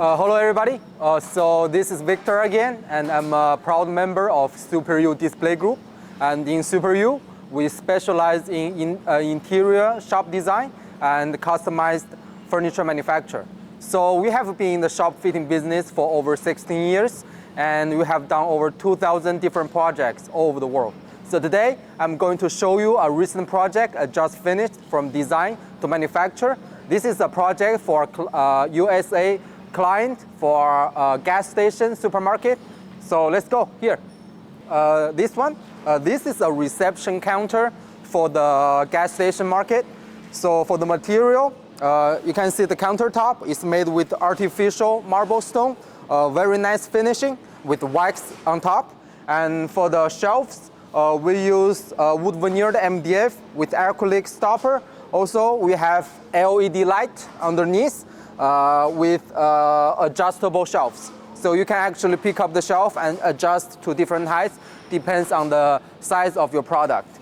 Hello everybody, so this is Victor again, and I'm a proud member of SuperU Display Group. And in SuperU, we specialize in interior shop design and customized furniture manufacture. So we have been in the shop fitting business for over 16 years, and we have done over 2,000 different projects all over the world. So today, I'm going to show you a recent project I just finished from design to manufacture. This is a project for USA client for a gas station supermarket. So let's go here. This one, this is a reception counter for the gas station market. So for the material, you can see the countertop is made with artificial marble stone, very nice finishing with wax on top. And for the shelves, we use wood veneered MDF with acrylic stopper. Also, we have LED light underneath with adjustable shelves. So you can actually pick up the shelf and adjust to different heights, depends on the size of your product.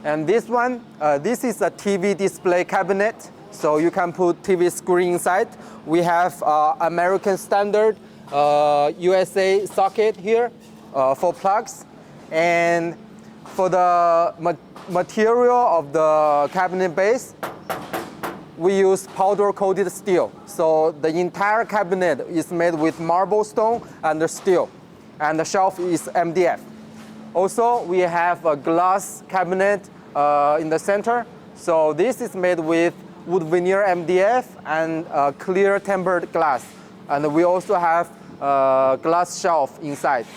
And this one, this is a TV display cabinet. So you can put TV screen inside. We have American standard USA socket here for plugs. And for the material of the cabinet base, we use powder-coated steel. So the entire cabinet is made with marble stone and steel. And the shelf is MDF. Also, we have a glass cabinet in the center. So this is made with wood veneer MDF and clear tempered glass. And we also have a glass shelf inside.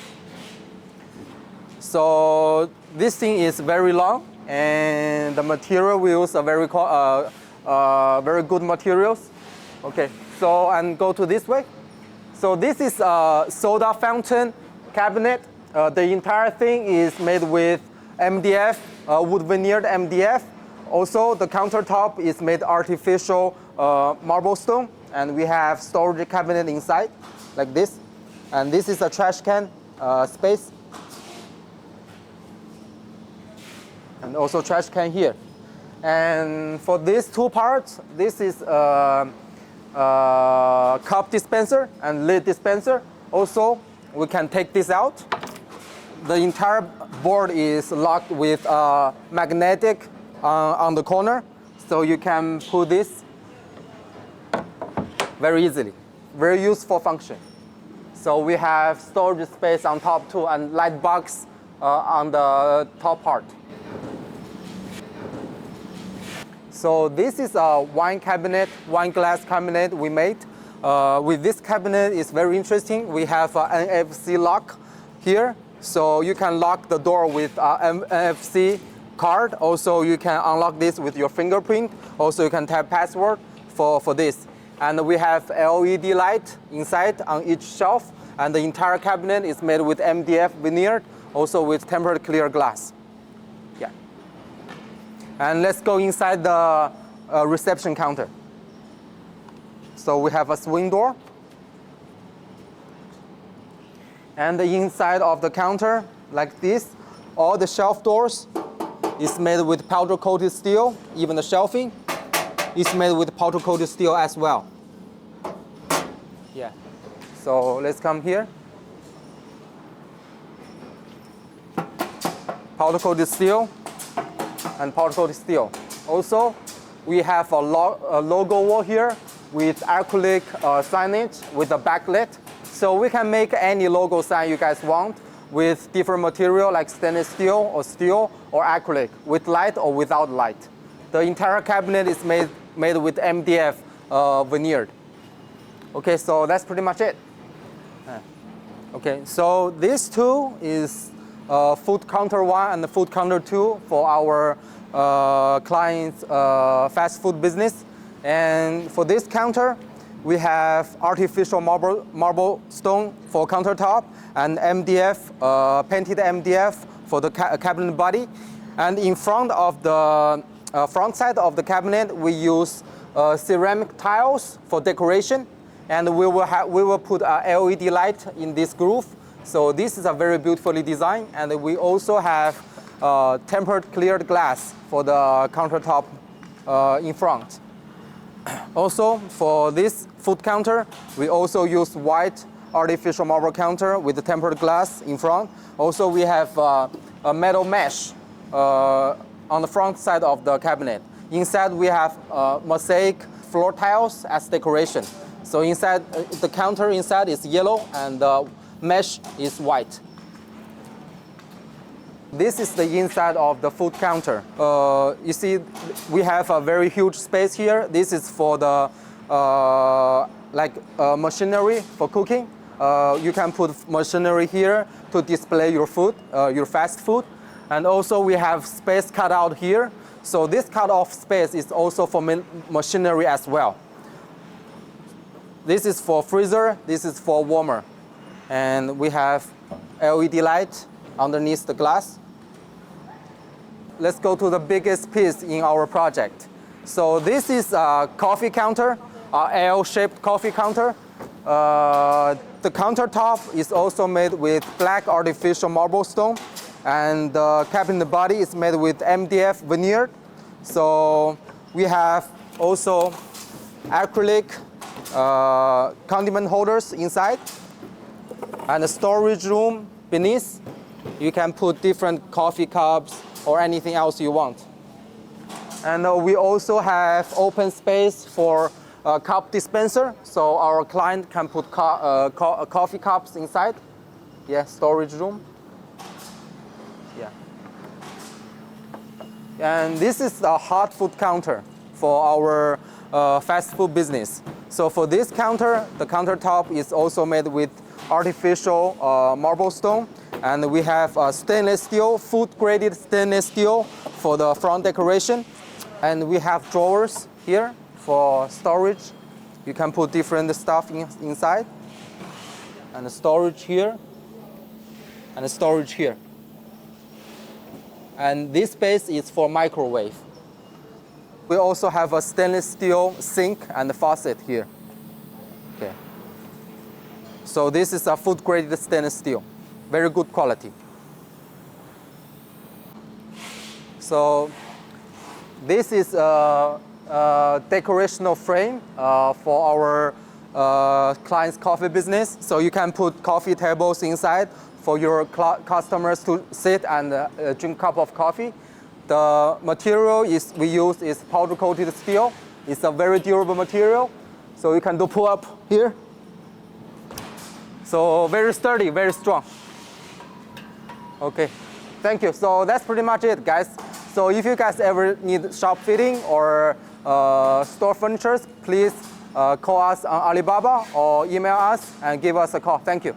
So this thing is very long, and the material we use are very good materials. Okay, so and go to this way. So this is a soda fountain cabinet. The entire thing is made with MDF, wood veneered MDF. Also, the countertop is made artificial marble stone, and we have storage cabinet inside, like this. And this is a trash can space. And also trash can here. And for these two parts, this is a cup dispenser and lid dispenser. Also, we can take this out. The entire board is locked with magnetic on the corner, so you can put this very easily. Very useful function. So we have storage space on top too, and light box on the top part. So this is a wine cabinet, wine glass cabinet we made. With this cabinet, it's very interesting. We have an NFC lock here. So you can lock the door with NFC card. Also, you can unlock this with your fingerprint. Also, you can type password for this. And we have LED light inside on each shelf. And the entire cabinet is made with MDF veneered, also with tempered clear glass. Yeah. And let's go inside the reception counter. So we have a swing door. And the inside of the counter, like this, all the shelf doors is made with powder-coated steel. Even the shelving is made with powder-coated steel as well. Yeah. So let's come here. Powder-coated steel and powder-coated steel. Also, we have a logo wall here with acrylic signage with a backlit. So we can make any logo sign you guys want with different material like stainless steel or acrylic, with light or without light. The entire cabinet is made with MDF veneered. Okay, so that's pretty much it. Okay, so this two is food counter 1 and the food counter 2 for our clients' fast food business. And for this counter, we have artificial marble stone for countertop and MDF, painted MDF for the cabinet body. And in front of the front side of the cabinet, we use ceramic tiles for decoration. And we will put a LED light in this groove. So this is a very beautifully designed. And we also have tempered cleared glass for the countertop in front. Also, for this food counter, we also use white artificial marble counter with the tempered glass in front. Also, we have a metal mesh on the front side of the cabinet. Inside, we have mosaic floor tiles as decoration. So inside, the counter inside is yellow and the mesh is white. This is the inside of the food counter. You see, we have a very huge space here. This is for the machinery for cooking. You can put machinery here to display your food, your fast food. And also we have space cut out here. So this cut off space is also for machinery as well. This is for freezer, this is for warmer. And we have LED light underneath the glass. Let's go to the biggest piece in our project. So this is a coffee counter, a L-shaped coffee counter. The countertop is also made with black artificial marble stone, and the cabinet body is made with MDF veneer. So we have also acrylic condiment holders inside, and a storage room beneath. You can put different coffee cups or anything else you want. And we also have open space for a cup dispenser, so our client can put coffee cups inside. Yeah, storage room. Yeah. And this is the hot food counter for our fast food business. So for this counter, the countertop is also made with artificial marble stone. And we have stainless steel, food-graded stainless steel for the front decoration. And we have drawers here for storage. You can put different stuff inside. And a storage here. And a storage here. And this space is for microwave. We also have a stainless steel sink and a faucet here. Okay. So this is a food-graded stainless steel. Very good quality. So this is a decorational frame for our client's coffee business. So you can put coffee tables inside for your customers to sit and drink a cup of coffee. The material we use is powder-coated steel. It's a very durable material. So you can do pull-up here. So very sturdy, very strong. Okay, thank you. So that's pretty much it, guys. So if you guys ever need shop fitting or store furniture, please call us on Alibaba or email us and give us a call. Thank you.